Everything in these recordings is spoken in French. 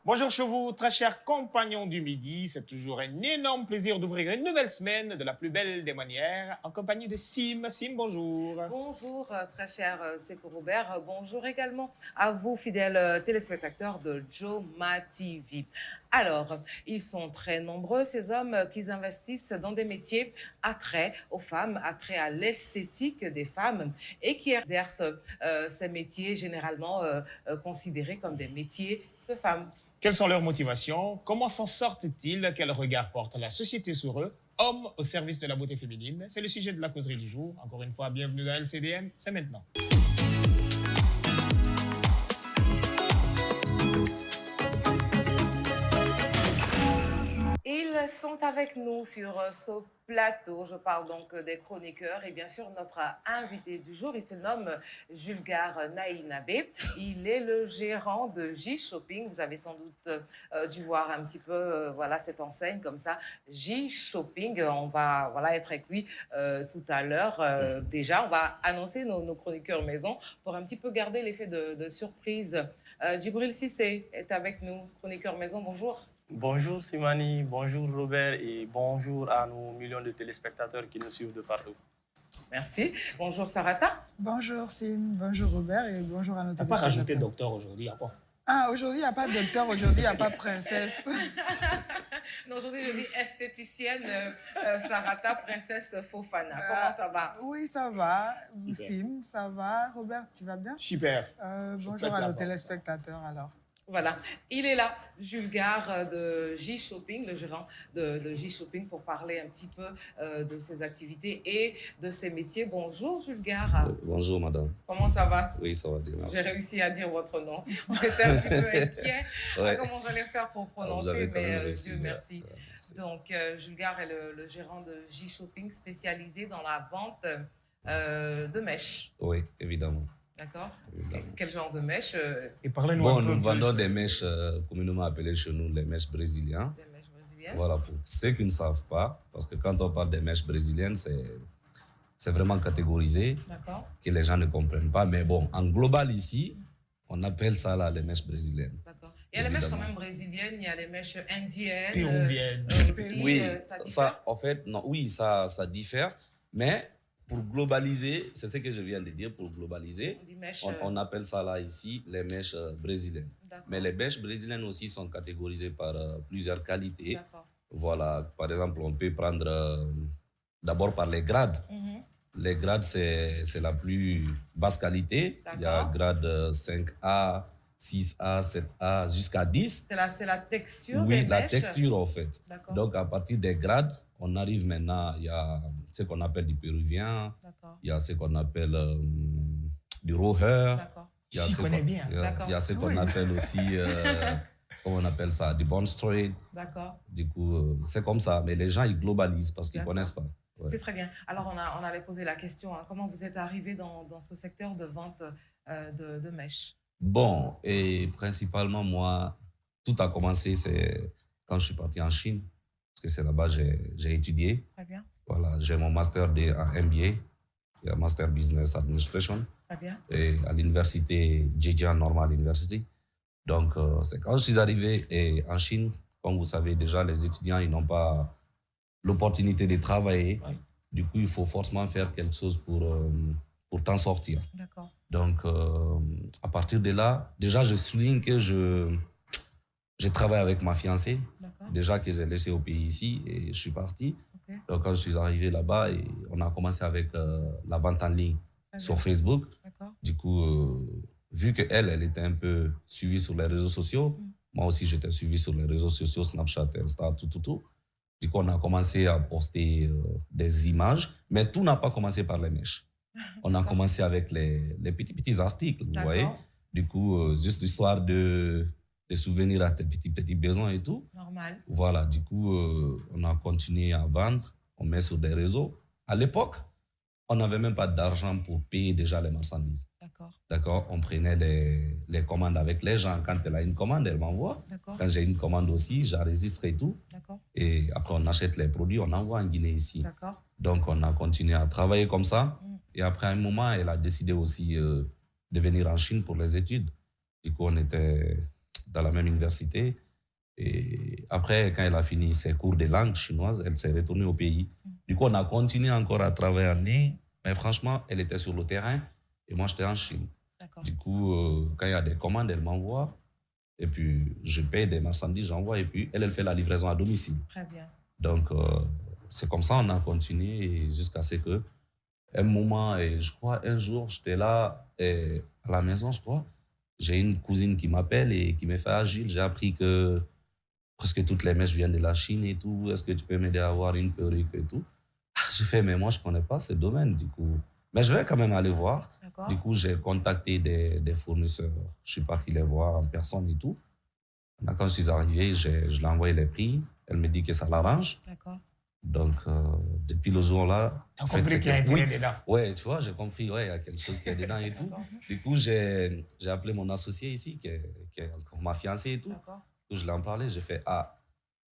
Bonjour chez vous, très chers compagnons du midi. C'est toujours un énorme plaisir d'ouvrir une nouvelle semaine de la plus belle des manières en compagnie de Sim. Sim, bonjour. Bonjour, très cher Sekou Robert. Bonjour également à vous, fidèles téléspectateurs de Joma TV. Alors, ils sont très nombreux, ces hommes qui investissent dans des métiers attraits aux femmes, attraits à l'esthétique des femmes et qui exercent ces métiers généralement considérés comme des métiers de femmes. Quelles sont leurs motivations? Comment s'en sortent-ils? Quel regard porte la société sur eux? Hommes au service de la beauté féminine, c'est le sujet de la causerie du jour. Encore une fois, bienvenue dans LCDM, c'est maintenant. Ils sont avec nous sur ce plateau. Je parle donc des chroniqueurs et bien sûr notre invité du jour. Il se nomme Julgar Naïnabé. Il est le gérant de J-Shopping. Vous avez sans doute dû voir un petit peu voilà, cette enseigne comme ça, J-Shopping. On va être avec lui tout à l'heure. Déjà, on va annoncer nos chroniqueurs maison pour un petit peu garder l'effet de surprise. Djibril Cissé est avec nous, chroniqueur maison. Bonjour. Bonjour Simani, bonjour Robert et bonjour à nos millions de téléspectateurs qui nous suivent de partout. Merci. Bonjour Sarata. Bonjour Sim, bonjour Robert et bonjour à nos téléspectateurs. On n'a pas rajouté docteur aujourd'hui, à quoi? Ah, aujourd'hui, il n'y a pas de docteur, aujourd'hui, il n'y a pas de princesse. Non, aujourd'hui, je dis esthéticienne Sarata, princesse Fofana. Comment ça va? Oui, ça va. Sim, ça va. Robert, tu vas bien? Super. Bonjour à nos téléspectateurs alors. Voilà, il est là, Julgar de J-Shopping, le gérant de J-Shopping, pour parler un petit peu de ses activités et de ses métiers. Bonjour Julgar. Bonjour madame. Comment ça va? Oui, ça va bien, merci. J'ai réussi à dire votre nom. On était un petit peu inquiets. Ouais. Comment j'allais faire pour prononcer, avez quand même mais réussi, Dieu merci. merci. Donc, Julgar est le gérant de J-Shopping, spécialisé dans la vente de mèches. Oui, évidemment. D'accord. Quel genre de mèches? Et parlez-nous Bon, un peu nous vendons plus. des mèches communément appelées chez nous les mèches brésiliennes. Des mèches brésiliennes. Voilà, pour ceux qui ne savent pas, parce que quand on parle des mèches brésiliennes, c'est vraiment catégorisé, D'accord. que les gens ne comprennent pas. Mais bon, en global ici, on appelle ça là les mèches brésiliennes. D'accord. Il y a les mèches quand Évidemment. même brésiliennes, il y a les mèches indiennes. Péruviennes. Aussi, Oui, ça diffère. ça, en fait, non, oui, ça diffère, mais pour globaliser, c'est ce que je viens de dire, pour globaliser, On dit mèches. on appelle ça là ici les mèches brésiliennes. D'accord. Mais les mèches brésiliennes aussi sont catégorisées par plusieurs qualités. D'accord. Voilà, par exemple, on peut prendre d'abord par les grades. Mhm. Les grades, c'est la plus basse qualité. Il y a D'accord. grade 5A, 6A, 7A, jusqu'à 10. C'est la texture Oui, des la mèches. texture en fait. D'accord. Donc, à partir des grades, on arrive maintenant, il y a ce qu'on appelle du péruvien, D'accord. il y a ce qu'on appelle du roher, D'accord. il y a S'y ce connaît qu'on- bien. il y a- D'accord. il y a ce qu'on Oui. appelle aussi, comment on appelle ça, du bone straight. D'accord. Du coup, c'est comme ça. Mais les gens, ils globalisent parce qu'ils ne D'accord. connaissent pas. Ouais. C'est très bien. Alors, on allait poser la question, hein, comment vous êtes arrivé dans ce secteur de vente de mèches? Bon, et principalement, moi, tout a commencé, c'est quand je suis parti en Chine, parce que c'est là-bas que j'ai étudié. Très bien. Voilà, j'ai mon master en MBA, et un Master Business Administration, Très bien. et à l'université Zhejiang Normal University. Donc, c'est quand je suis arrivé en Chine, comme vous savez déjà, les étudiants, ils n'ont pas l'opportunité de travailler. Oui. Du coup, il faut forcément faire quelque chose pour t'en sortir. D'accord. Donc, à partir de là, déjà, je souligne que je travaille avec ma fiancée, D'accord. déjà que j'ai laissé au pays ici, et je suis parti. Ok. Donc, quand je suis arrivé là-bas, et on a commencé avec la vente en ligne Très sur bien. Facebook. D'accord. Du coup, vu qu'elle était un peu suivie sur les réseaux sociaux, moi aussi, j'étais suivi sur les réseaux sociaux, Snapchat, Insta, tout. Du coup, on a commencé à poster des images, mais tout n'a pas commencé par les mèches. On a commencé avec les petits articles, vous D'accord. voyez. Du coup, juste histoire de souvenir à tes petits besoins et tout. Normal. Voilà, du coup, on a continué à vendre, on met sur des réseaux. À l'époque, on n'avait même pas d'argent pour payer déjà les marchandises. D'accord. D'accord, on prenait les commandes avec les gens. Quand elle a une commande, elle m'envoie. D'accord. Quand j'ai une commande aussi, j'enregistre et tout. D'accord. Et après, on achète les produits, on envoie en Guinée ici. D'accord. Donc, on a continué à travailler comme ça. Mm. Et après un moment, elle a décidé aussi de venir en Chine pour les études. Du coup, on était dans la même université. Et après, quand elle a fini ses cours de langue chinoise, elle s'est retournée au pays. Du coup, on a continué encore à travailler en ligne, mais franchement, elle était sur le terrain et moi, j'étais en Chine. Du coup, quand il y a des commandes, elle m'envoie et puis je paye des marchandises, j'envoie et puis elle fait la livraison à domicile. Très bien. Donc, c'est comme ça on a continué jusqu'à ce que un moment, et je crois un jour, j'étais là à la maison, je crois. J'ai une cousine qui m'appelle et qui me fait agile. J'ai appris que presque toutes les mèches viennent de la Chine et tout. Est-ce que tu peux m'aider à avoir une perruque et tout? J'ai fait, mais moi, je ne connais pas ce domaine, du coup. Mais je vais quand même aller voir. Du coup, j'ai contacté des fournisseurs. Je suis parti les voir en personne et tout. Quand je suis arrivé, je lui ai envoyé les prix. Elle me dit que ça l'arrange. Donc, depuis le jour-là... Tu as compris qu'il y a intérêt dedans. Oui, tu vois, j'ai compris, ouais, il y a quelque chose qui est dedans et tout. Du coup, j'ai appelé mon associé ici, qui est encore ma fiancée et tout. Du coup, je l'ai en parlé, j'ai fait,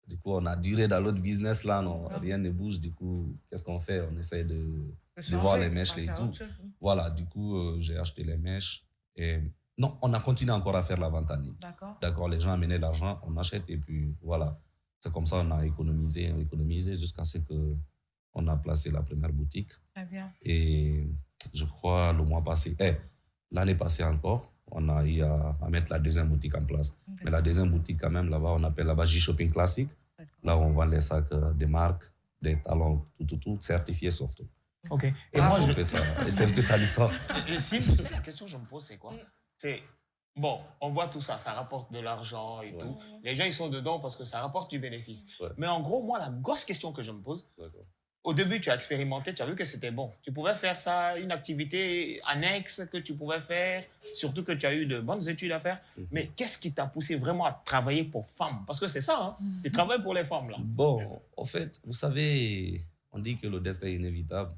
du coup, on a duré dans l'autre business là, non, rien ne bouge. Du coup, qu'est-ce qu'on fait? On essaie de voir les mèches et tout. Voilà, du coup, j'ai acheté les mèches. Et non, on a continué encore à faire la vente en ligne. D'accord, les gens amenaient l'argent, on achète et puis voilà. C'est comme ça qu'on a économisé jusqu'à ce qu'on a placé la première boutique. Très bien. Et je crois le mois passé, l'année passée encore, on a eu à mettre la deuxième boutique en place. Mais la deuxième boutique, quand même, là-bas, on appelle là-bas J-Shopping Classique. Là où on vend les sacs des marques, des talons, tout, certifiés surtout. OK. Et moi, c'est que ça lui sort. Et si, tu sais, la question que je me pose, c'est quoi? C'est, bon, on voit tout ça, ça rapporte de l'argent et tout. Les gens, ils sont dedans parce que ça rapporte du bénéfice. Mais en gros, moi, la grosse question que je me pose, au début, tu as expérimenté, tu as vu que c'était bon. Tu pouvais faire ça, une activité annexe que tu pouvais faire, surtout que tu as eu de bonnes études à faire. Mais qu'est-ce qui t'a poussé vraiment à travailler pour femmes? Parce que c'est ça, hein? Tu travailles pour les femmes, là. Bon, en fait, vous savez, on dit que le destin est inévitable.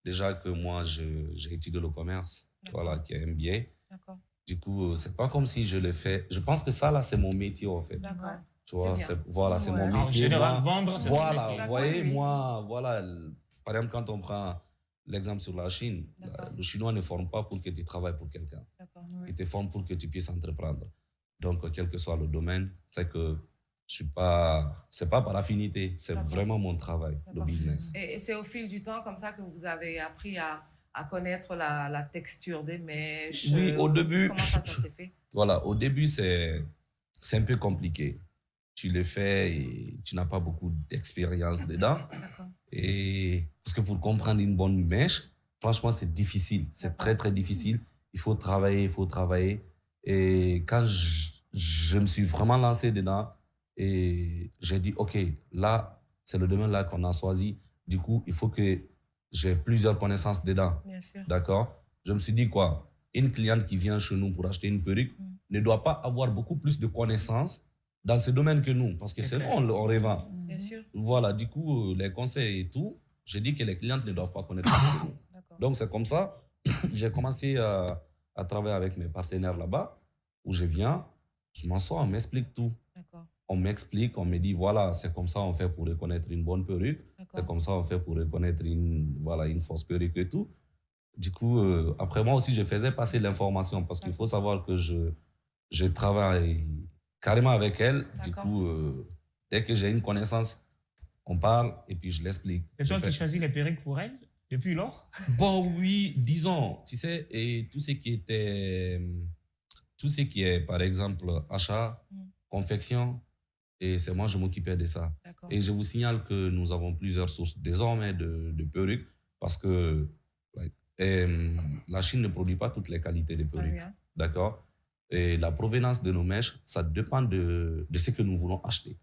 Déjà que moi, j'ai étudié le commerce, voilà, qui est MBA. Du coup, c'est pas comme si je le fais. Je pense que ça, là, c'est mon métier, en fait. Tu vois, voilà, c'est mon métier. En général, vendre, c'est mon voilà, métier. vous voyez, moi, voilà, par exemple, quand on prend l'exemple sur la Chine, le Chinois ne forme pas pour que tu travailles pour quelqu'un. Il te forme pour que tu puisses entreprendre. Donc, quel que soit le domaine, c'est que c'est pas par affinité, c'est vraiment mon travail, le business. Et c'est au fil du temps comme ça que vous avez appris à connaître la texture des mèches? Oui, au début. Comment ça s'est fait? Voilà, au début, c'est un peu compliqué. Tu le fais et tu n'as pas beaucoup d'expérience dedans. Et parce que pour comprendre une bonne mèche, franchement, c'est difficile. C'est très, très difficile. Il faut travailler. Et quand je me suis vraiment lancé dedans, et j'ai dit, OK, là, c'est le domaine là qu'on a choisi. Du coup, il faut que j'ai plusieurs connaissances dedans. D'accord? Je me suis dit quoi? Une cliente qui vient chez nous pour acheter une perruque ne doit pas avoir beaucoup plus de connaissances dans ce domaine que nous, parce que c'est bon, on revend. Bien sûr. Voilà, du coup, les conseils et tout, j'ai dit que les clientes ne doivent pas connaître plus que nous. Donc, c'est comme ça, j'ai commencé à travailler avec mes partenaires là-bas, où je viens, je m'assois, on m'explique tout. On m'explique, on me dit, voilà, c'est comme ça on fait pour reconnaître une bonne perruque, c'est comme ça on fait pour reconnaître une fausse perruque et tout. Du coup, après moi aussi, je faisais passer l'information, parce qu'il faut savoir que je travaille carrément avec elle. Du coup, dès que j'ai une connaissance, on parle et puis je l'explique. C'est toi qui choisis les perruques pour elle depuis lors? Bon, oui, disons, tu sais, et tout ce qui est, par exemple, achat, confection, et c'est moi, je m'occupais de ça. Et je vous signale que nous avons plusieurs sources désormais de perruques, parce que la Chine ne produit pas toutes les qualités de perruques. D'accord? Et la provenance de nos mèches, ça dépend de ce que nous voulons acheter.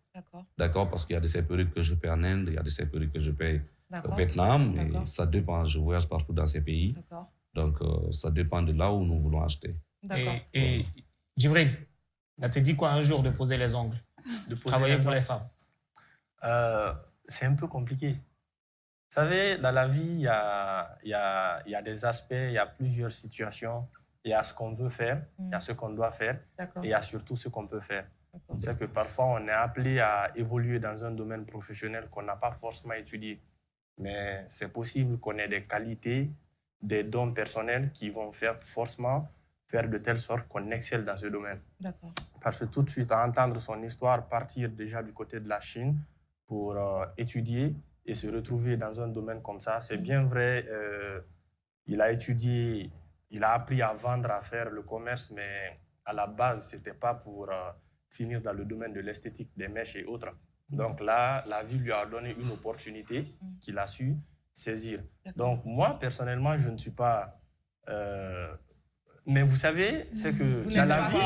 D'accord? Parce qu'il y a de ces perruques que je paie en Inde, il y a de ces perruques que je paie au Vietnam, et ça dépend. Je voyage partout dans ces pays. Donc, ça dépend de là où nous voulons acheter. Et Djibril, ça te dit quoi un jour de poser les ongles? De travailler pour les femmes? C'est un peu compliqué. Vous savez, dans la vie, il y a des aspects, il y a plusieurs situations. Il y a ce qu'on veut faire, il y a ce qu'on doit faire, et il y a surtout ce qu'on peut faire. C'est que parfois, on est appelé à évoluer dans un domaine professionnel qu'on n'a pas forcément étudié. Mais c'est possible qu'on ait des qualités, des dons personnels qui vont faire forcément faire de telle sorte qu'on excelle dans ce domaine. D'accord. Parce que tout de suite, à entendre son histoire partir déjà du côté de la Chine pour étudier et se retrouver dans un domaine comme ça, c'est bien vrai, il a étudié, il a appris à vendre, à faire le commerce, mais à la base, ce n'était pas pour finir dans le domaine de l'esthétique, des mèches et autres. Donc là, la vie lui a donné une opportunité qu'il a su saisir. Donc moi, personnellement, je ne suis pas... mais vous savez, c'est que dans la vie...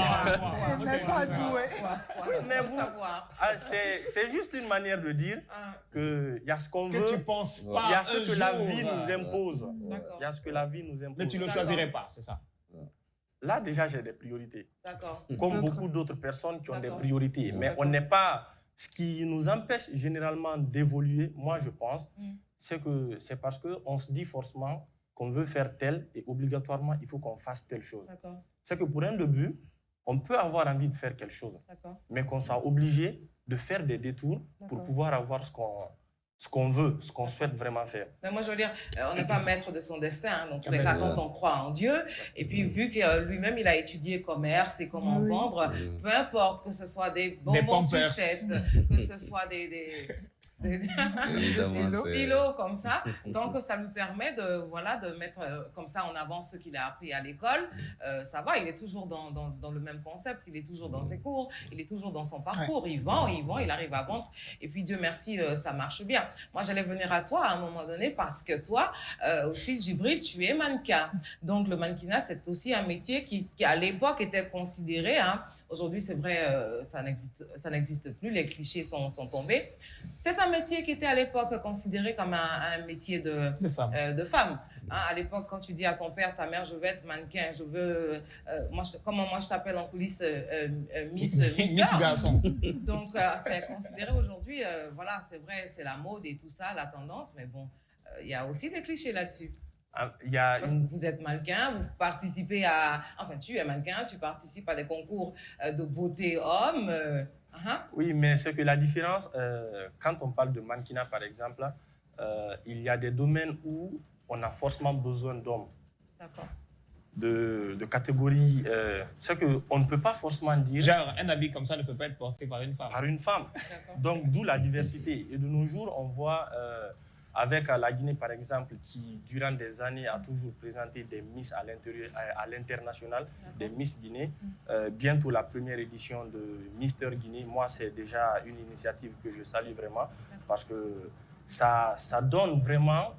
Elle n'est pas douée. Oui, mais vous... c'est juste une manière de dire qu'il y a ce qu'on veut, il y a ce que la vie nous impose. Il y a ce que la vie nous impose. Mais tu ne le choisirais pas, c'est ça? Là, déjà, j'ai des priorités. D'accord. Comme beaucoup d'autres personnes qui ont des priorités. Mais on n'est pas... Ce qui nous empêche généralement d'évoluer, moi, je pense, c'est parce qu'on se dit forcément qu'on veut faire tel et obligatoirement, il faut qu'on fasse telle chose. C'est que pour un début, on peut avoir envie de faire quelque chose, mais qu'on soit obligé de faire des détours pour pouvoir avoir ce qu'on veut, ce qu'on souhaite vraiment faire. Mais moi, je veux dire, on n'est pas maître de son destin. Hein. Donc, tous les cas, quand on croit en Dieu, et puis vu que lui-même, il a étudié commerce et comment vendre, peu importe que ce soit des bonbons sucettes, que ce soit des stylos comme ça. Donc, ça lui permet de mettre comme ça en avant ce qu'il a appris à l'école. Ça va, il est toujours dans le même concept, il est toujours dans ses cours, il est toujours dans son parcours. Il vend, il arrive à vendre. Et puis, Dieu merci, ça marche bien. Moi, j'allais venir à toi à un moment donné parce que toi, aussi, Djibril, tu es mannequin. Donc, le mannequinat, c'est aussi un métier qui à l'époque était considéré, hein. Aujourd'hui, c'est vrai, ça n'existe plus, les clichés sont tombés. C'est un métier qui était à l'époque considéré comme un métier de femme. Hein, à l'époque, quand tu dis à ton père, ta mère, je veux être mannequin, je veux... comment moi je t'appelle en coulisses Miss Garçon. Donc, c'est considéré aujourd'hui, voilà, c'est vrai, c'est la mode et tout ça, la tendance, mais bon, il y a aussi des clichés là-dessus. Parce que vous êtes mannequin, vous participez à... Enfin, tu es mannequin, tu participes à des concours de beauté homme. Oui, mais c'est que la différence, quand on parle de mannequinat, par exemple, il y a des domaines où on a forcément besoin d'hommes. D'accord. De catégories... c'est qu'on ne peut pas forcément dire... Genre, un habit comme ça ne peut pas être porté par une femme. Par une femme. Donc, d'où la diversité. Et de nos jours, on voit... avec la Guinée, par exemple, qui, durant des années, a toujours présenté des Miss à l'international, des Miss Guinée. Bientôt, la première édition de Mister Guinée, moi, c'est déjà une initiative que je salue vraiment, parce que ça donne vraiment,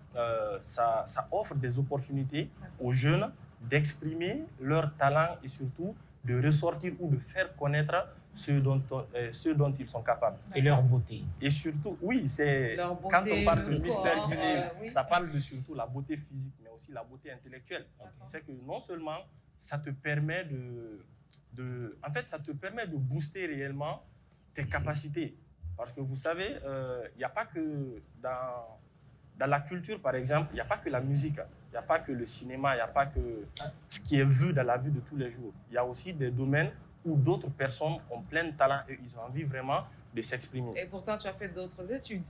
ça offre des opportunités aux jeunes d'exprimer leur talent et surtout de ressortir ou de faire connaître ce dont ils sont capables. Et leur beauté. Et surtout, oui, c'est quand on parle de Mister Guinée, ça parle de surtout la beauté physique, mais aussi la beauté intellectuelle. C'est que non seulement ça te permet en fait, ça te permet de booster réellement tes capacités. Parce que vous savez, il n'y a pas que dans la culture, par exemple, il n'y a pas que la musique, il n'y a pas que le cinéma, il n'y a pas que ce qui est vu dans la vie de tous les jours. Il y a aussi des domaines où d'autres personnes ont plein de talent et ils ont envie vraiment de s'exprimer. Et pourtant, tu as fait d'autres études.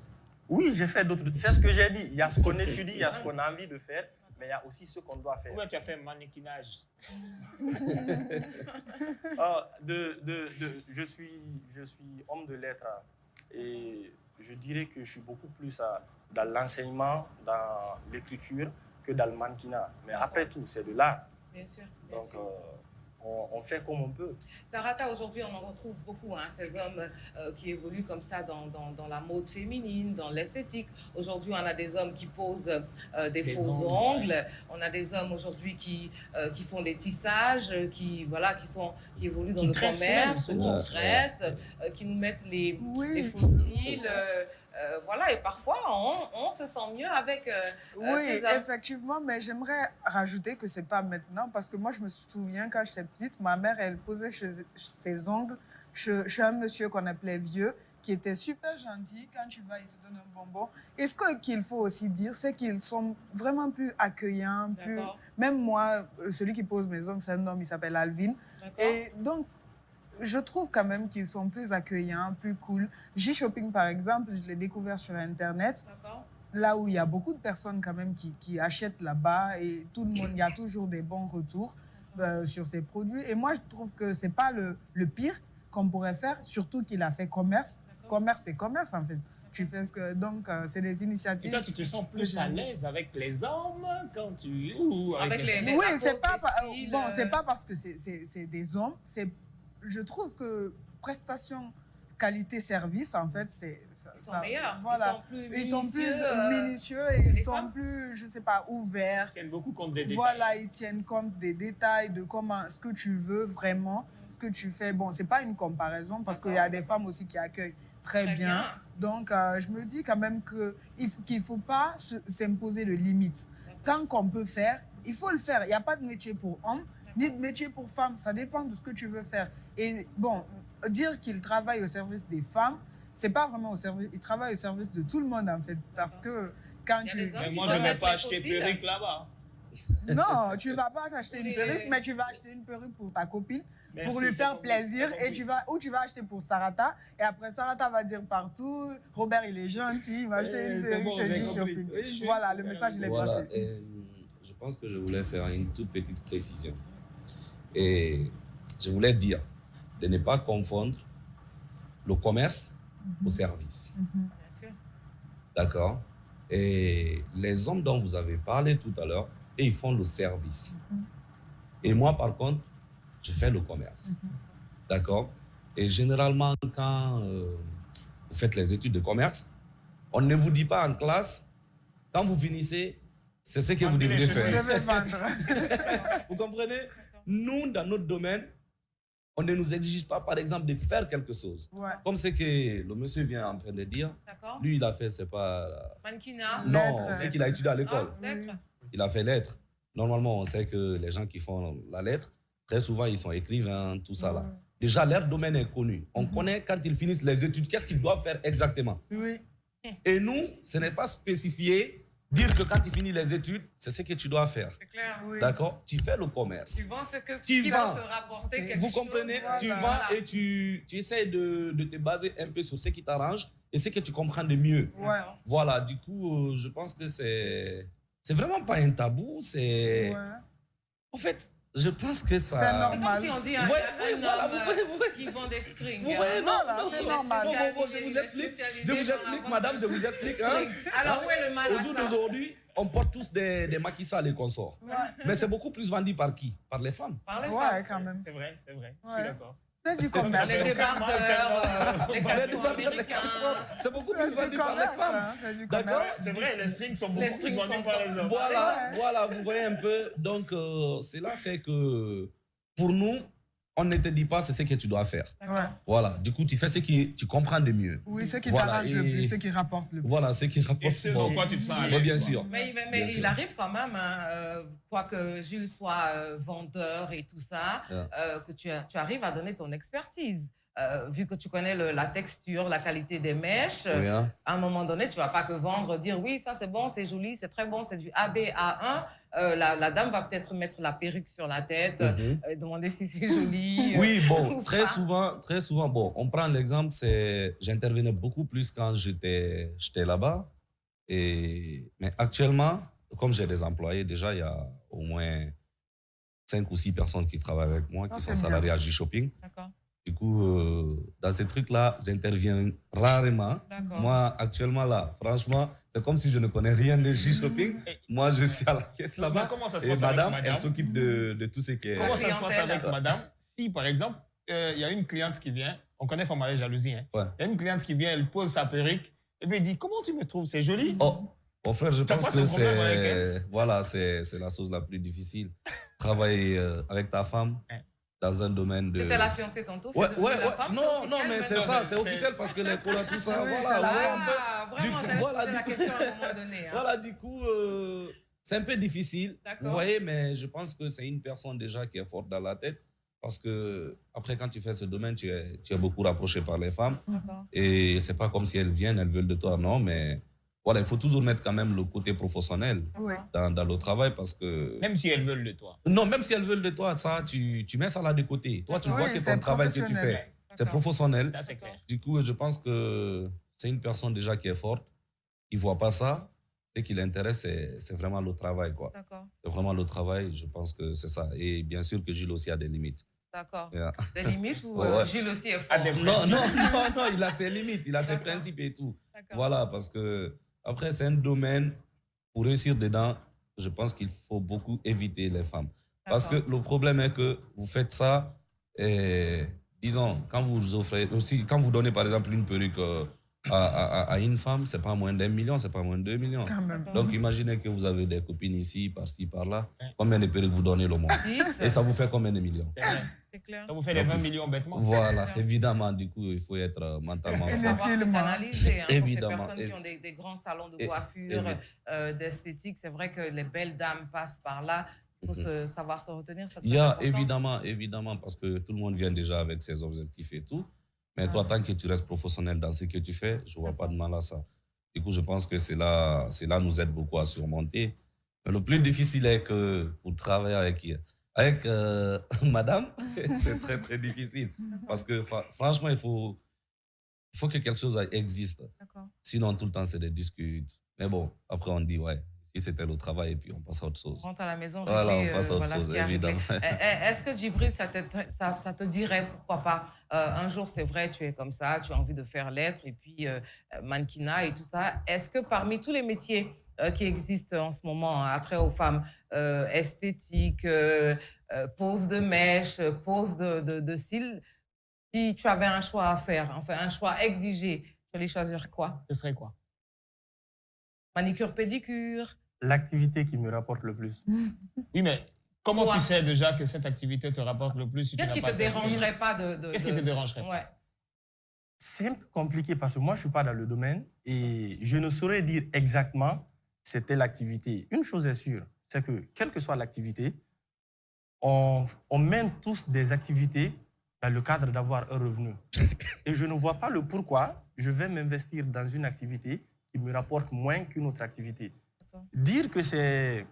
Oui, j'ai fait d'autres. C'est ce que j'ai dit. Il y a ce qu'on étudie, il y a ce qu'on a envie de faire, mais il y a aussi ce qu'on doit faire. Pourquoi tu as fait mannequinage? Je suis homme de lettres et je dirais que je suis beaucoup plus dans l'enseignement, dans l'écriture que dans le mannequinat. Mais après tout, c'est de l'art. Bien sûr. Donc, on fait comme on peut. Sarata, aujourd'hui, on en retrouve beaucoup, hein, ces hommes qui évoluent comme ça dans la mode féminine, dans l'esthétique. Aujourd'hui, on a des hommes qui posent des faux ongles. On a des hommes aujourd'hui qui font des tissages, qui évoluent dans le commerce, qui tressent, qui nous mettent les fossiles. Voilà, et parfois, on se sent mieux avec ces hommes. Effectivement, mais j'aimerais rajouter que ce n'est pas maintenant, parce que moi, je me souviens, quand j'étais petite, ma mère, elle posait ses ongles chez un monsieur qu'on appelait Vieux, qui était super gentil. Quand tu vas, il te donne un bonbon. Et ce qu'il faut aussi dire, c'est qu'ils sont vraiment plus accueillants. Même moi, celui qui pose mes ongles, c'est un homme, il s'appelle Alvin. Et donc, je trouve quand même qu'ils sont plus accueillants, plus cool. J-Shopping, par exemple, je l'ai découvert sur Internet. Là où il y a beaucoup de personnes quand même qui achètent là-bas et tout le monde, il y a toujours des bons retours. sur ses produits. Et moi, je trouve que c'est pas le pire qu'on pourrait faire, surtout qu'il a fait commerce. Commerce, c'est commerce, en fait. Tu fais ce que... Donc, c'est des initiatives... Et toi, tu te sens plus à l'aise avec les hommes quand tu... Ou avec les oui, c'est pas... textiles, Bon, c'est pas parce que c'est des hommes. Je trouve que prestation... qualité-service, en fait, ils sont meilleurs. Voilà. Ils sont plus minutieux et ils sont plus, je sais pas, ouverts. Ils tiennent beaucoup compte des détails. Voilà, ils tiennent compte des détails, de comment, ce que tu veux vraiment, ce que tu fais. Bon, c'est pas une comparaison parce qu'il y a des femmes aussi qui accueillent très bien. Donc, je me dis quand même qu'il faut pas s'imposer de limites. Tant qu'on peut faire, il faut le faire. Il n'y a pas de métier pour homme, ni de métier pour femme. Ça dépend de ce que tu veux faire. Et bon, dire qu'il travaille au service des femmes, c'est pas vraiment au service, il travaille au service de tout le monde en fait, parce que quand tu... Mais moi, je ne vais pas acheter perruque là-bas. Non, tu vas pas t'acheter une perruque, mais tu vas acheter une perruque pour ta copine, pour lui faire plaisir, et tu vas acheter pour Sarata, et après Sarata va dire partout, Robert il est gentil, il m'a acheté une perruque chez J-Shopping. Voilà, le message il est passé. Je pense que je voulais faire une toute petite précision. Et je voulais dire de ne pas confondre le commerce au service. Bien sûr. D'accord? Et les hommes dont vous avez parlé tout à l'heure, ils font le service. Et moi, par contre, je fais le commerce. D'accord? Et généralement, quand vous faites les études de commerce, on ne vous dit pas en classe, quand vous finissez, c'est ce que vous devez faire. Vous devez vendre. Vous comprenez? Nous, dans notre domaine, on ne nous exige pas, par exemple, de faire quelque chose. Ouais. Comme ce que le monsieur vient en train de dire. Lui, il a fait, c'est pas... Mannequinat. Non, c'est qu'il a étudié à l'école. Lettres. Il a fait lettres. Normalement, on sait que les gens qui font la lettre, très souvent, ils sont écrivains, tout ça là. Déjà, leur domaine est connu. On connaît quand ils finissent les études, qu'est-ce qu'ils doivent faire exactement. Oui. Et nous, ce n'est pas spécifié. Dire que quand tu finis les études, c'est ce que tu dois faire. C'est clair. Oui. D'accord? Tu fais le commerce. Tu vends ce que Tu va vends. te rapporter quelque Vous chose. comprenez? Voilà. Tu vends et tu essaies de te baser un peu sur ce qui t'arrange et ce que tu comprends de mieux. Ouais. Voilà, du coup, je pense que c'est vraiment pas un tabou. C'est... Ouais. En fait, je pense que ça... C'est normal. C'est comme si on dit Ouais, voilà, vous voyez, qui vend des strings. vous voyez, Voilà, c'est normal. Bon, je vous explique, madame, je vous explique. Hein. Alors, où est le mal Au à jour ça? d'aujourd'hui, on porte tous des maquisards et consorts. Ouais. Mais c'est beaucoup plus vendu par qui? Par les femmes. Parlez Ouais, quand même. C'est vrai, c'est vrai. Je Ouais. suis d'accord. C'est du commerce. Les débardeurs, les Les caleçons débardeurs, les américains. caleçons, c'est beaucoup C'est plus du vendu par les commerce. femmes. Hein, c'est du D'accord? commerce. C'est vrai, les strings sont Les beaucoup plus strings vendus sont par les hommes. Voilà, vous voyez un peu. Donc, cela fait que pour nous, on ne te dit pas c'est ce que tu dois faire. Ouais. Voilà, du coup, tu fais ce que tu comprends de mieux. Oui, ce qui Voilà, t'arrange le et- plus, ce qui rapporte le plus. Voilà, ce qui Et rapporte. ce dans quoi tu te sens à Oui, l'aise, bien quoi. sûr. Mais Bien il sûr. arrive quand même, quoique Jules soit vendeur et tout ça, que tu arrives à donner ton expertise. Vu que tu connais la texture, la qualité des mèches, Oui, hein. à un moment donné, tu ne vas pas que vendre, dire oui, ça c'est bon, c'est joli, c'est très bon, c'est du AB A1. La dame va peut-être mettre la perruque sur la tête, demander si c'est joli. Oui, bon, ou très pas. souvent, bon, on prend l'exemple, j'intervenais beaucoup plus quand j'étais là-bas. Mais actuellement, comme j'ai des employés, déjà, il y a au moins 5 ou 6 personnes qui travaillent avec moi, Ah, qui c'est sont bien. salariés à J-Shopping. D'accord. Du coup, dans ces trucs-là, j'interviens rarement. D'accord. Moi, actuellement, là, franchement, c'est comme si je ne connais rien de J-Shopping. Moi, je suis à la caisse là-bas. Comment ça se Et passe madame, avec elle madame s'occupe de tout ce qui est... Comment ça se passe clientèle. avec madame? Si, par exemple, il y a une cliente qui vient, on connaît Formalet Jalousie, hein. Ouais. Il y a une cliente qui vient, elle pose sa perruque, et puis elle dit, comment tu me trouves? C'est joli? Oh, mon frère, je T'as pense pas que ce problème avec c'est voilà, c'est la chose la plus difficile. Travailler avec ta femme Ouais. dans un domaine de... C'était la fiancée tantôt, c'est Ouais, devenu ouais, la ouais. femme, Non, c'est non, officiel mais c'est maintenant. ça, c'est officiel parce que les colas, tout ça, Oui, c'est voilà. la vous voyez femme. un peu. Ah, vraiment, coup, j'allais voilà, poser la du- question à un moment donné. Hein. Voilà, du coup, c'est un peu difficile. D'accord. Vous voyez, mais je pense que c'est une personne déjà qui est forte dans la tête. Parce que après, quand tu fais ce domaine, tu es beaucoup rapproché par les femmes. D'accord. Et c'est pas comme si elles viennent, elles veulent de toi, non. Mais voilà, il faut toujours mettre quand même le côté professionnel Oui. dans le travail parce que... Même si elles veulent de toi. Non, même si elles veulent de toi, ça, tu mets ça là de côté. Toi, tu Oui, vois que c'est ton travail que tu professionnel. fais, c'est professionnel. Ça, c'est clair. Du coup, je pense que c'est une personne déjà qui est forte, qui ne voit pas ça. Ce qui l'intéresse, c'est vraiment le travail, quoi. D'accord. C'est vraiment le travail, je pense que c'est ça. Et bien sûr que Gilles aussi a des limites. D'accord. Yeah. Des limites ou Gilles aussi est fort? Non, il a ses limites, il a ses principes et tout. Voilà, parce que après, c'est un domaine, pour réussir dedans, je pense qu'il faut beaucoup éviter les femmes. Parce que le problème est que vous faites ça, et, disons, quand vous offrez, aussi, quand vous donnez par exemple une perruque à une femme, c'est pas moins d'1 million, c'est pas moins de 2 millions. Donc imaginez que vous avez des copines ici, par-ci, par-là. Combien de perruques vous donnez le mois? Et ça vous fait combien de millions? C'est clair. Ça vous fait les 20 millions bêtement. Voilà, évidemment, du coup, il faut être mentalement fort. C'est canalisé, hein, évidemment. Pour ces personnes qui ont des grands salons de coiffure, d'esthétique, c'est vrai que les belles dames passent par là. Il faut savoir se retenir. Il y a évidemment, parce que tout le monde vient déjà avec ses objectifs et tout. Mais toi, tant que tu restes professionnel dans ce que tu fais, je ne vois pas de mal à ça. Du coup, je pense que cela nous aide beaucoup à surmonter. Mais le plus difficile est que pour travailler avec madame, c'est très, très difficile. Parce que franchement, il faut que quelque chose existe. Sinon, tout le temps, c'est des disputes. Mais bon, après, on dit, ouais, si c'était le travail, et puis on passe à autre chose. On rentre à la maison, voilà, on passe à autre chose, évidemment. Est-ce que Djibril, ça te dirait, pourquoi pas, un jour, c'est vrai, tu es comme ça, tu as envie de faire lettres, et puis mannequinat et tout ça. Est-ce que parmi tous les métiers qui existent en ce moment, attrait aux femmes, esthétique, pose de mèche, pose de cils, si tu avais un choix à faire, enfin un choix exigé, tu allais choisir quoi? Ce serait quoi? Manicure, pédicure. L'activité qui me rapporte le plus. Oui, mais comment tu sais déjà que cette activité te rapporte le plus? Qu'est-ce qui te dérangerait pas de... Qu'est-ce qui te dérangerait? Ouais. C'est un peu compliqué parce que moi, je ne suis pas dans le domaine et je ne saurais dire exactement c'était l'activité. Une chose est sûre, c'est que quelle que soit l'activité, on mène tous des activités dans le cadre d'avoir un revenu. Et je ne vois pas le pourquoi je vais m'investir dans une activité qui me rapporte moins qu'une autre activité. Dire que c'est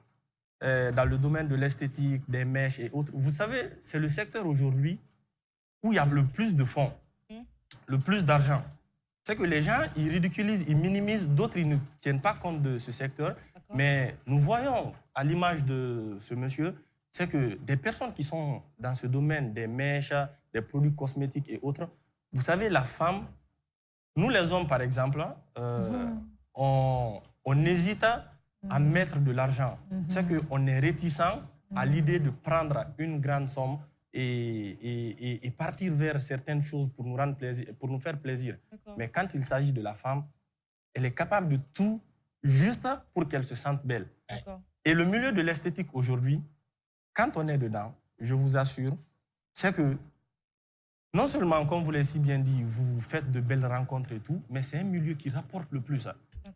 dans le domaine de l'esthétique, des mèches et autres, vous savez, c'est le secteur aujourd'hui où il y a le plus de fonds, le plus d'argent. C'est que les gens, ils ridiculisent, ils minimisent, d'autres, ils ne tiennent pas compte de ce secteur. Mais nous voyons, à l'image de ce monsieur, c'est que des personnes qui sont dans ce domaine, des mèches, des produits cosmétiques et autres, vous savez, la femme, nous les hommes, par exemple, on hésite à mettre de l'argent. C'est qu'on est réticent à l'idée de prendre une grande somme et partir vers certaines choses pour nous rendre plaisir, pour nous faire plaisir. Mais quand il s'agit de la femme, elle est capable de tout juste pour qu'elle se sente belle. Et le milieu de l'esthétique aujourd'hui, quand on est dedans, je vous assure, c'est que non seulement, comme vous l'avez si bien dit, vous faites de belles rencontres et tout, mais c'est un milieu qui rapporte le plus.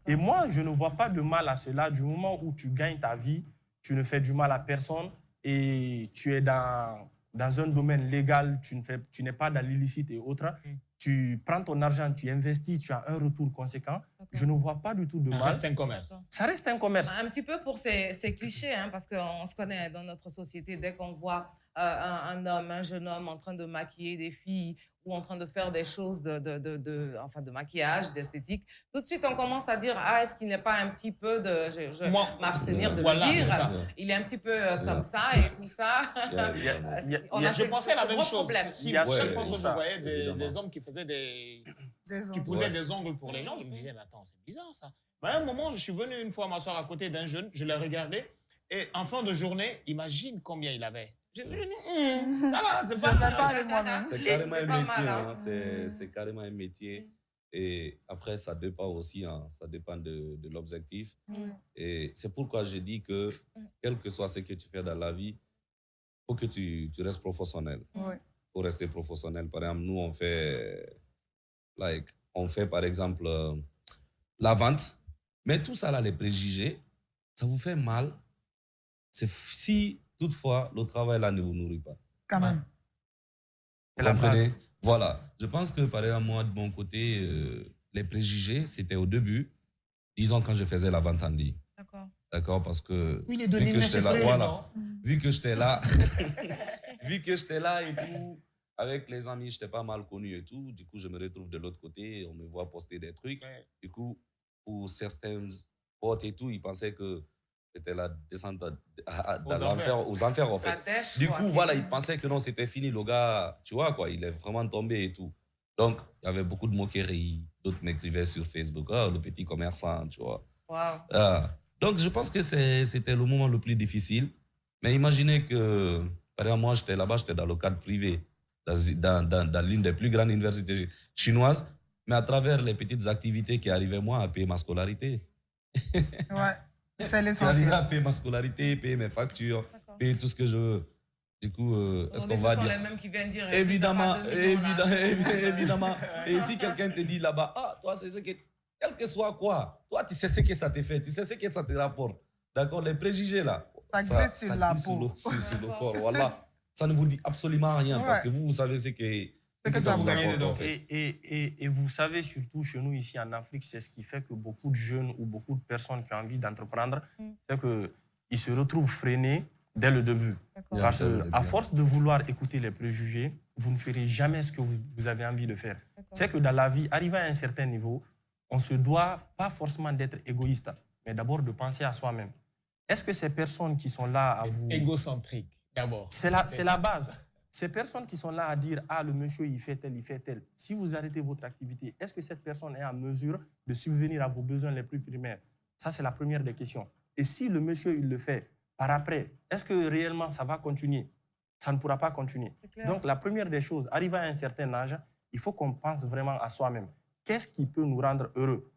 Et moi, je ne vois pas de mal à cela du moment où tu gagnes ta vie, tu ne fais du mal à personne et tu es dans un domaine légal, tu n'es pas dans l'illicite et autres. Tu prends ton argent, tu investis, tu as un retour conséquent. Je ne vois pas du tout de mal. Ça reste un commerce. Ça reste un commerce. Un petit peu pour ces clichés, hein, parce qu'on se connaît dans notre société. Dès qu'on voit un homme, un jeune homme en train de maquiller des filles ou en train de faire des choses de maquillage, d'esthétique, tout de suite, on commence à dire « Ah, est-ce qu'il n'est pas un petit peu de... » Je vais m'abstenir de le dire. Il est un petit peu comme ça et tout ça. Je pensais la même chose. Chaque fois que je voyais des hommes qui faisaient qui posaient des ongles pour les gens, je me disais « Mais attends, c'est bizarre ça. » À un moment, je suis venu une fois m'asseoir à côté d'un jeune, je l'ai regardé et en fin de journée, imagine combien il avait. Ça va, c'est pas moi-même. C'est carrément un métier. Hein. C'est carrément un métier. Et après, ça dépend aussi, hein, ça dépend de l'objectif. Et c'est pourquoi j'ai dit que, quel que soit ce que tu fais dans la vie, il faut que tu restes professionnel. Pour rester professionnel, par exemple, nous, on fait par exemple la vente. Mais tout ça, là, les préjugés, ça vous fait mal. C'est si... Toutefois, le travail là ne vous nourrit pas. Quand même. Vous comprenez? Voilà. Je pense que, par exemple, moi, de mon côté, les préjugés, c'était au début, disons quand je faisais la vente en ligne. D'accord, parce que vu que j'étais là, vu que j'étais là, vu que j'étais là et tout, avec les amis, j'étais pas mal connu et tout. Du coup, je me retrouve de l'autre côté, on me voit poster des trucs. Du coup, pour potes et tout, ils pensaient que c'était la descente aux enfers, en fait. Du coup, voilà, ils pensaient que non, c'était fini. Le gars, tu vois, quoi, il est vraiment tombé et tout. Donc, il y avait beaucoup de moqueries. D'autres m'écrivaient sur Facebook, oh, le petit commerçant, tu vois. Wow. Donc, je pense que c'était le moment le plus difficile. Mais imaginez que, par exemple, moi, j'étais là-bas, j'étais dans le cadre privé, dans l'une des plus grandes universités chinoises, mais à travers les petites activités qui arrivaient, moi, à payer ma scolarité. Ouais, c'est l'essentiel. J'arrivais à payer ma scolarité, payer mes factures, payer tout ce que je veux. Du coup, est-ce qu'on va dire... Ce sont les mêmes qui viennent dire... Évidemment. Et si quelqu'un te dit là-bas, ah, toi, c'est ce que... Quel que soit quoi, toi, tu sais ce que ça te fait, tu sais ce que ça te rapporte. D'accord, les préjugés, là. Ça glisse sur la peau. Sur le corps, voilà. Ça ne vous dit absolument rien parce que vous savez ce que ça vous apporte, en fait. Et vous savez, surtout chez nous, ici en Afrique, c'est ce qui fait que beaucoup de jeunes ou beaucoup de personnes qui ont envie d'entreprendre, c'est qu'ils se retrouvent freinés dès le début. Parce qu'à force de vouloir écouter les préjugés, vous ne ferez jamais ce que vous avez envie de faire. C'est que dans la vie, arrivé à un certain niveau, on ne se doit pas forcément d'être égoïste, mais d'abord de penser à soi-même. Est-ce que ces personnes qui sont là à vous... Égocentrique, d'abord. C'est la base. Ces personnes qui sont là à dire « Ah, le monsieur, il fait tel. » Si vous arrêtez votre activité, est-ce que cette personne est en mesure de subvenir à vos besoins les plus primaires? Ça, c'est la première des questions. Et si le monsieur, il le fait par après, est-ce que réellement ça va continuer? Ça ne pourra pas continuer. Donc, la première des choses, arrivé à un certain âge, il faut qu'on pense vraiment à soi-même. Qu'est-ce qui peut nous rendre heureux?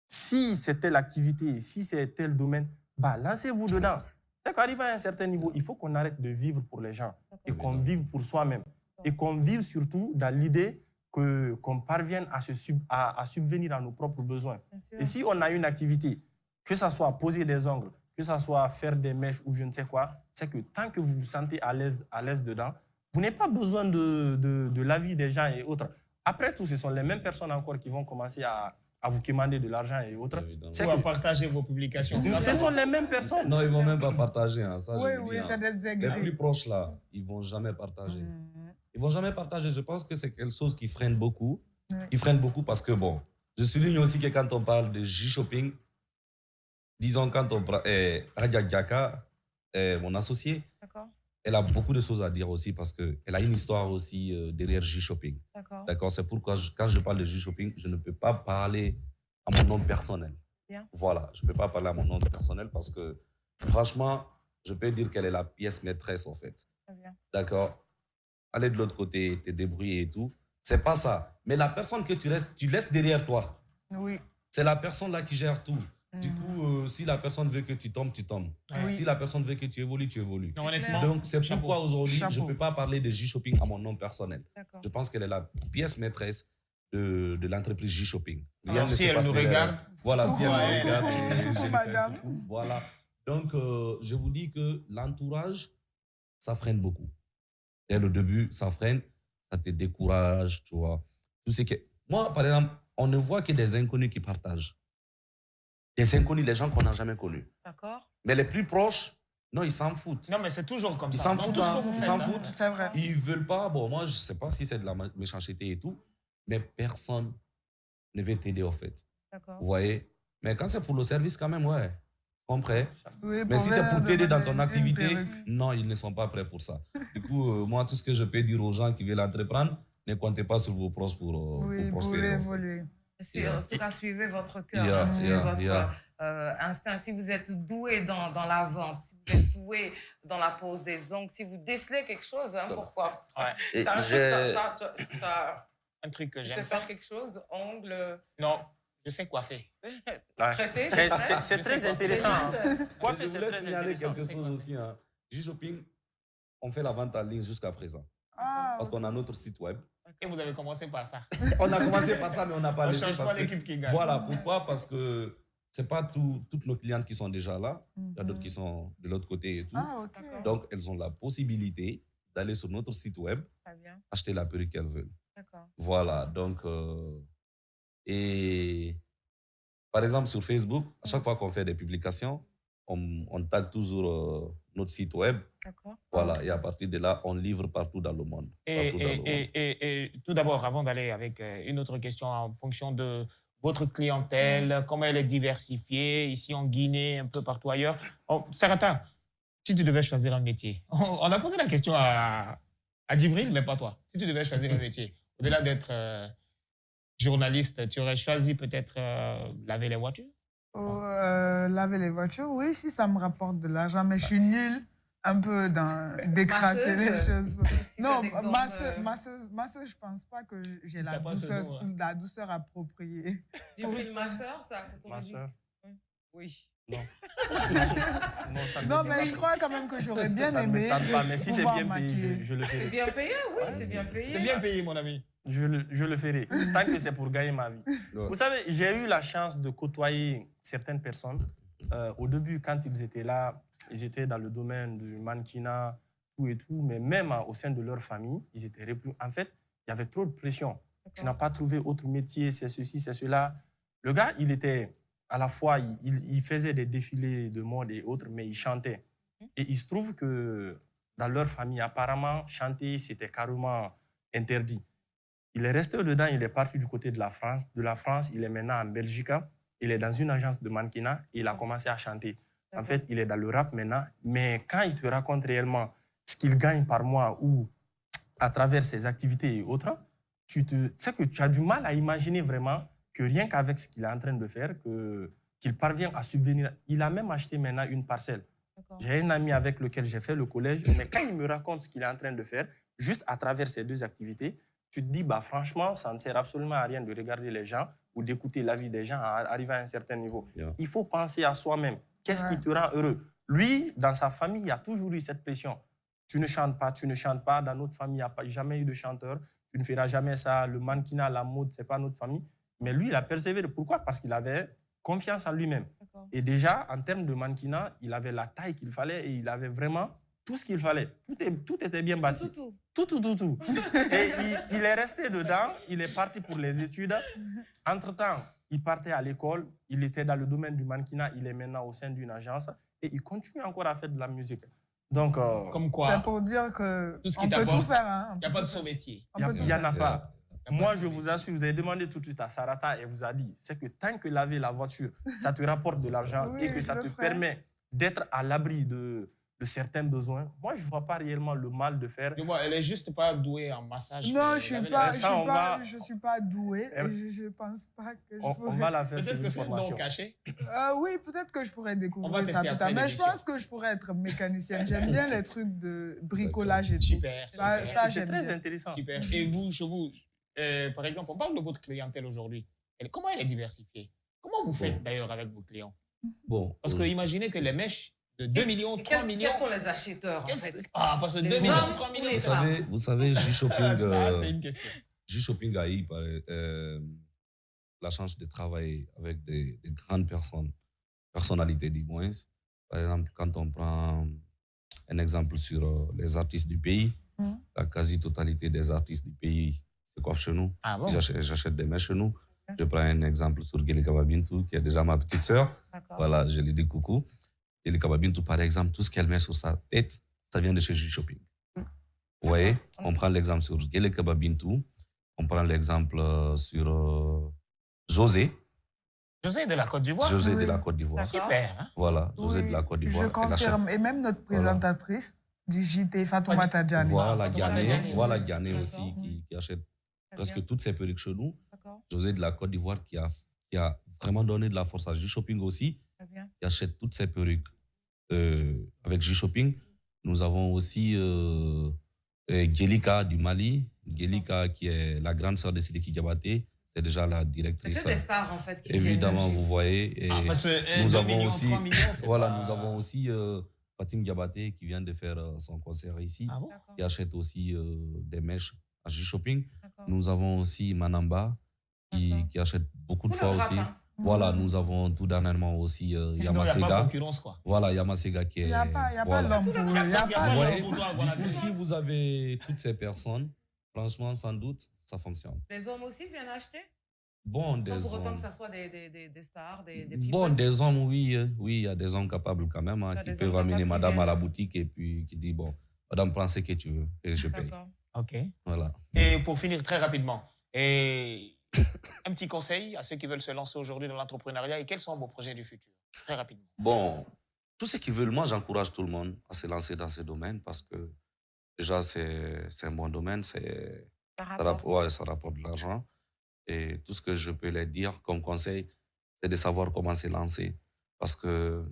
Si c'est telle activité, si c'est tel domaine, bah, lancez-vous dedans. C'est qu'arrivé à un certain niveau, il faut qu'on arrête de vivre pour les gens et qu'on vive pour soi-même. Et qu'on vive surtout dans l'idée qu'on parvienne à subvenir à nos propres besoins. Et si on a une activité, que ce soit poser des ongles, que ce soit faire des mèches ou je ne sais quoi, c'est que tant que vous vous sentez à l'aise dedans, vous n'avez pas besoin de l'avis des gens et autres. Après tout, ce sont les mêmes personnes encore qui vont commencer à vous commander de l'argent et autres. C'est que partager vos publications. Ce sont les mêmes personnes. Non, ils ne vont même pas partager. Hein. Ça, oui, c'est des aigris. Les plus proches, là, ils ne vont jamais partager. Ils ne vont jamais partager. Je pense que c'est quelque chose qui freine beaucoup. Qui freine beaucoup parce que, bon, je souligne aussi que quand on parle de J-Shopping, disons, quand on prend Radia Diaka, mon associé, elle a beaucoup de choses à dire aussi parce qu'elle a une histoire aussi derrière J-Shopping. D'accord. C'est pourquoi quand je parle de J-Shopping, je ne peux pas parler à mon nom personnel. Voilà, je ne peux pas parler à mon nom personnel parce que franchement, je peux dire qu'elle est la pièce maîtresse en fait. D'accord. Aller de l'autre côté, te débrouiller et tout, c'est pas ça. Mais la personne que tu laisses derrière toi, c'est la personne là qui gère tout. Du coup, si la personne veut que tu tombes, tu tombes. Si la personne veut que tu évolues, tu évolues. Donc, c'est pourquoi aujourd'hui, je ne peux pas parler de J-Shopping à mon nom personnel. Je pense qu'elle est la pièce maîtresse de l'entreprise J-Shopping. Si elle nous regarde. Voilà, si elle nous regarde. Coucou, madame. Voilà. Donc, je vous dis que l'entourage, ça freine beaucoup. Dès le début, ça freine, ça te décourage, tu vois. Tout ce que... Moi, par exemple, on ne voit que des inconnus qui partagent. Des inconnus, les gens qu'on n'a jamais connus. Mais les plus proches, non, ils s'en foutent. Non, mais c'est toujours comme ça. Ils s'en foutent. C'est vrai. Ils ne veulent pas. Bon, moi, je ne sais pas si c'est de la méchanceté et tout, mais personne ne veut t'aider, en fait. Vous voyez? Mais quand c'est pour le service, quand même, ouais. Comprends? Oui, mais si c'est pour t'aider dans ton activité, non, ils ne sont pas prêts pour ça. Du coup, moi, tout ce que je peux dire aux gens qui veulent entreprendre, ne comptez pas sur vos proches pour prospérer. Pour évoluer. En tout cas, suivez votre cœur, suivez votre instinct. Si vous êtes doué dans la vente, si vous êtes doué dans la pose des ongles, si vous décelez quelque chose, hein, pourquoi? Un truc que j'aime. Tu sais faire quelque chose, ongles? Non, je sais coiffer. C'est très intéressant. Coiffer, c'est très intéressant. Quelque chose aussi. Hein. J-Shopping, on fait la vente en ligne jusqu'à présent. Parce qu'on a notre site web. Et vous avez commencé par ça. On a commencé par ça, mais on n'a pas laissé. On change pas l'équipe qui gagne. Voilà, pourquoi? Parce que ce n'est pas toutes nos clientes qui sont déjà là. Il y a d'autres qui sont de l'autre côté et tout. Donc, elles ont la possibilité d'aller sur notre site web, acheter la perruque qu'elles veulent. Voilà, donc... et par exemple, sur Facebook, à chaque fois qu'on fait des publications, on tag toujours notre site web. Voilà, et à partir de là, on livre partout dans le monde. Et tout d'abord, avant d'aller avec une autre question en fonction de votre clientèle, comment elle est diversifiée, ici en Guinée, un peu partout ailleurs. Oh, Sarata, si tu devais choisir un métier, on a posé la question à Djibril, mais pas toi. Si tu devais choisir un métier, au-delà d'être journaliste, tu aurais choisi peut-être laver les voitures? Laver les voitures, oui, si ça me rapporte de l'argent, mais je suis nulle un peu dans d'écraser les choses. Non, masseuse, je pense pas que j'ai la douceur appropriée. Djibril, masseur, ça c'est Masseur. Oui. Non. Non, mais je crois quand même que j'aurais bien aimé. Mais si c'est bien payé, je le ferai. C'est bien payé, oui, c'est bien payé. C'est bien payé, mon ami. Je le ferai, tant que c'est pour gagner ma vie. Ouais. Vous savez, j'ai eu la chance de côtoyer certaines personnes. Au début, quand ils étaient là, ils étaient dans le domaine du mannequinat, tout et tout, mais même au sein de leur famille, ils étaient repris. En fait, il y avait trop de pression. Tu n'as pas trouvé autre métier, c'est ceci, c'est cela. Le gars, il était à la fois, il faisait des défilés de mode et autres, mais il chantait. Et il se trouve que dans leur famille, apparemment, chanter, c'était carrément interdit. Il est resté dedans, il est parti du côté de la France. De la France, il est maintenant en Belgique. Il est dans une agence de mannequinat et il a commencé à chanter. En fait, il est dans le rap maintenant. Mais quand il te raconte réellement ce qu'il gagne par mois ou à travers ses activités et autres, sais que tu as du mal à imaginer vraiment que rien qu'avec ce qu'il est en train de faire, qu'il parvient à subvenir. Il a même acheté maintenant une parcelle. J'ai un ami avec lequel j'ai fait le collège, mais quand il me raconte ce qu'il est en train de faire, juste à travers ces deux activités, tu te dis, bah, franchement, ça ne sert absolument à rien de regarder les gens ou d'écouter l'avis des gens à arriver à un certain niveau. Yeah. Il faut penser à soi-même. Qu'est-ce qui te rend heureux? Lui, dans sa famille, il y a toujours eu cette pression. Tu ne chantes pas, tu ne chantes pas. Dans notre famille, il n'y a jamais eu de chanteur. Tu ne feras jamais ça. Le mannequinat, la mode, ce n'est pas notre famille. Mais lui, il a persévéré. Pourquoi? Parce qu'il avait confiance en lui-même. Et déjà, en termes de mannequinat, il avait la taille qu'il fallait et il avait vraiment tout ce qu'il fallait. Tout était bien bâti. Tout. Et il est resté dedans, il est parti pour les études. Entre-temps, il partait à l'école, il était dans le domaine du mannequinat, il est maintenant au sein d'une agence et il continue encore à faire de la musique. Donc, comme quoi, c'est pour dire qu'on peut tout faire. Hein, il n'y a pas de sous-métier. Il n'y en a pas. Moi, je vous assure, vous avez demandé tout de suite à Sarata et elle vous a dit, c'est que tant que laver la voiture, ça te rapporte de l'argent et que ça te permet d'être à l'abri de certains besoins. Moi, je ne vois pas réellement le mal de faire. Elle n'est juste pas douée en massage. Non, je ne suis pas douée et je ne pense pas que je pourrais... On va la faire sur une formation. Peut-être que c'est un don caché. Oui, peut-être que je pourrais découvrir ça plus tard. Mais je pense que je pourrais être mécanicienne. J'aime bien les trucs de bricolage et tout. Super. C'est très intéressant. Super. Et vous, chez vous, par exemple, on parle de votre clientèle aujourd'hui. Comment elle est diversifiée? Comment vous faites d'ailleurs avec vos clients? Parce que imaginez que les mèches de 2 millions, 3 millions. Quels sont les acheteurs, en fait? Parce que 2 millions, 3 millions. Vous savez, G-Shopping. Ça, c'est une question. G-Shopping a eu la chance de travailler avec des grandes personnalités du moins. Par exemple, quand on prend un exemple sur les artistes du pays, la quasi-totalité des artistes du pays se coiffent chez nous. Ah bon? J'achète des mèches chez nous. Je prends un exemple sur Gelika Babintou, qui est déjà ma petite sœur. Voilà, je lui dis coucou. Gelika Babintou, par exemple, tout ce qu'elle met sur sa tête, ça vient de chez G-Shopping. Vous voyez, on prend l'exemple sur Gelika Babintou, on prend l'exemple sur José. José de la Côte d'Ivoire? José de la Côte d'Ivoire. Super. Hein? Voilà, José de la Côte d'Ivoire. Je confirme. Et même notre présentatrice du JT, Fatoumata Diané. Voilà, Diané aussi, qui achète presque toutes ses perruques chez nous. José de la Côte d'Ivoire qui a vraiment donné de la force à G-Shopping aussi, qui achète toutes ses perruques. Avec G-Shopping, nous avons aussi Gelika du Mali, Gelika qui est la grande sœur de Sidiki Diabaté, c'est déjà la directrice. C'est que des stars en fait. Évidemment, vous voyez. Et nous avons aussi, voilà, nous avons aussi Fatim Diabaté qui vient de faire son concert ici, qui achète aussi des mèches à G-Shopping. Nous avons aussi Manamba qui achète beaucoup de fois aussi. Voilà, nous avons tout dernièrement aussi Yamasega. Il n'y a pas de concurrence, quoi. Voilà, Yamasega qui est... Il n'y a pas l'homme. Du coup, si vous avez toutes ces personnes, franchement, sans doute, ça fonctionne. Les hommes aussi viennent acheter? Bon, des hommes. Sans pour autant que ça soit des stars, des bon, des hommes, oui. Oui, il y a des hommes capables quand même, qui peuvent amener madame à la boutique et puis qui dit, bon, madame, prends ce que tu veux et je paye. OK. Voilà. Et pour finir très rapidement, Un petit conseil à ceux qui veulent se lancer aujourd'hui dans l'entrepreneuriat et quels sont vos projets du futur? Très rapidement. Bon, tous ceux qui veulent, moi j'encourage tout le monde à se lancer dans ce domaine parce que déjà c'est un bon domaine, ça rapporte de l'argent. Et tout ce que je peux leur dire comme conseil, c'est de savoir comment se lancer. Parce que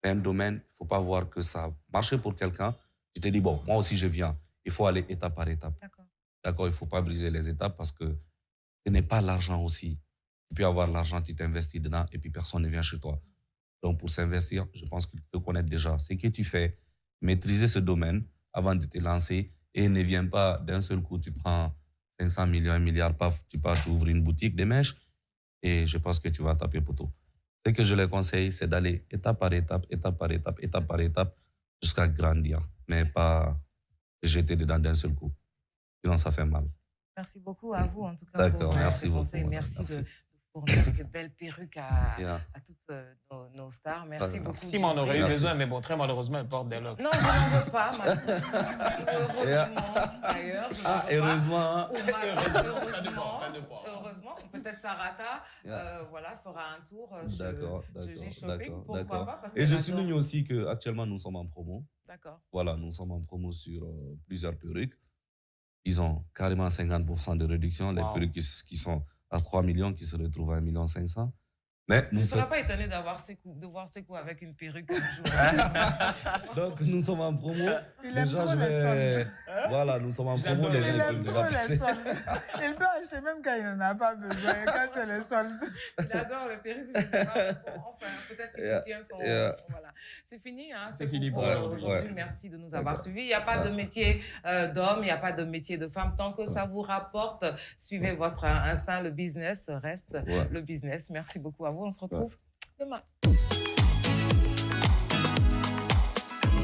c'est un domaine, il ne faut pas voir que ça a marché pour quelqu'un. Tu te dis, bon, moi aussi je viens. Il faut aller étape par étape. D'accord, il ne faut pas briser les étapes parce que ce n'est pas l'argent aussi. Tu peux avoir l'argent, tu t'investis dedans et puis personne ne vient chez toi. Donc pour s'investir, je pense qu'il faut connaître déjà ce que tu fais, maîtriser ce domaine avant de te lancer et ne viens pas d'un seul coup, tu prends 500 millions, 1 milliard, paf, tu pars, tu ouvres une boutique de mèches et je pense que tu vas taper poteau. Ce que je les conseille, c'est d'aller étape par étape, étape par étape, jusqu'à grandir, mais pas se jeter dedans d'un seul coup. Sinon, ça fait mal. Merci beaucoup à vous, en tout cas. D'accord, merci beaucoup. Merci de fournir ces belles perruques à toutes nos stars. Merci beaucoup. Simon en aurait eu besoin, mais bon, très malheureusement, elle porte des locks. Non, je n'en veux pas, heureusement, d'ailleurs. Heureusement. Heureusement, peut-être Sarata fera un tour chez Shopping, pourquoi pas. Et je souligne aussi qu'actuellement, nous sommes en promo. D'accord. Voilà, nous sommes en promo sur plusieurs perruques. Ils ont carrément 50% de réduction. Les perruques qui sont à 3 millions, qui se retrouvent à 1 500 000. Mais je ne serais pas étonné de voir Sekou avec une perruque un jour. Donc, nous sommes en promo. Il aime trop les soldes. Voilà, nous sommes en promo. Il aime trop les soldes. Il peut acheter même quand il n'en a pas besoin, quand c'est les soldes. Il adore les perruques. Je sais pas. Enfin, peut-être qu'il soutient son... Voilà. C'est fini. Hein, c'est fini pour aujourd'hui. Merci de nous avoir suivis. Il n'y a pas de métier d'homme, il n'y a pas de métier de femme. Tant que ça vous rapporte, suivez votre instinct. Le business reste le business. Merci beaucoup à vous. On se retrouve demain.